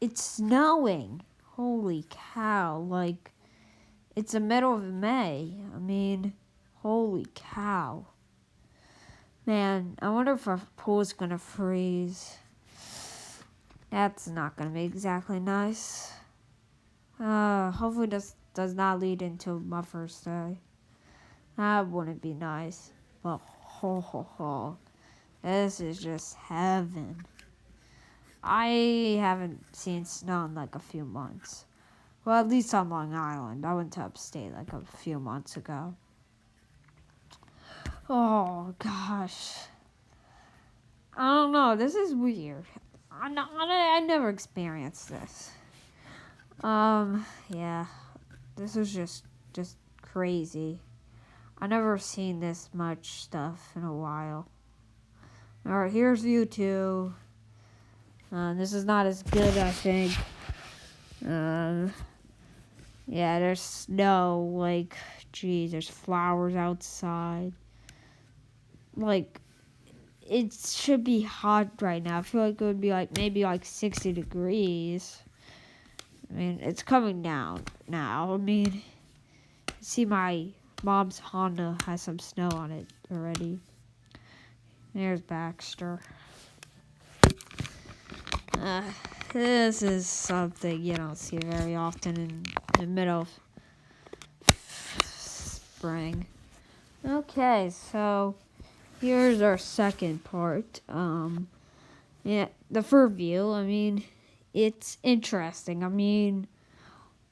it's snowing. Holy cow. Like, it's the middle of May. I mean, holy cow. Man, I wonder if our pool's gonna freeze. That's not gonna be exactly nice. Hopefully this does not lead into my first day. That wouldn't be nice. But ho ho ho. This is just heaven. I haven't seen snow in like a few months. Well, at least on Long Island. I went to upstate like a few months ago. Oh gosh. I don't know. This is weird. I never experienced this. Yeah. This was just crazy. I never seen this much stuff in a while. Alright, here's YouTube. This is not as good, I think. Yeah, there's snow. Like, geez, there's flowers outside. Like, it should be hot right now. I feel like it would be like maybe like 60 degrees. I mean, it's coming down now. I mean, see, my mom's Honda has some snow on it already. There's Baxter. This is something you don't see very often in the middle of spring. Okay, so here's our second part. Yeah, the fur view. I mean, it's interesting. I mean,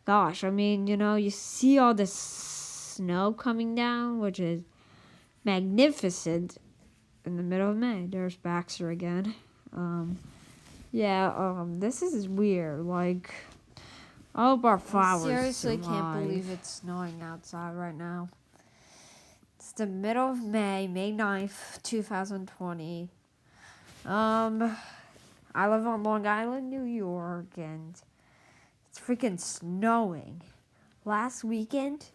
gosh, I mean, you see all this snow coming down, which is magnificent in the middle of May. There's Baxter again. This is weird. Like, all of our flowers. I seriously can't believe it's snowing outside right now. It's the middle of May, May 9th, 2020. I live on Long Island, New York, and it's freaking snowing. Last weekend,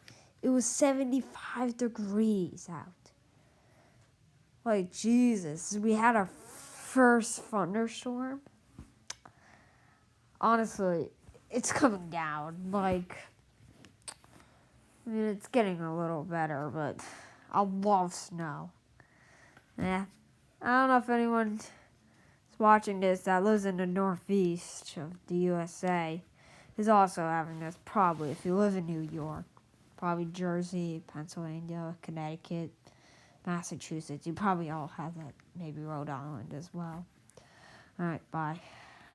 it was 75 degrees out. Like, Jesus, we had our first thunderstorm. Honestly, it's coming down. Like, I mean, it's getting a little better, but I love snow. Yeah. I don't know if anyone's watching this that lives in the northeast of the USA is also having this. Probably, if you live in New York, probably Jersey, Pennsylvania, Connecticut, Massachusetts. You probably all have that. Maybe Rhode Island as well. All right, bye.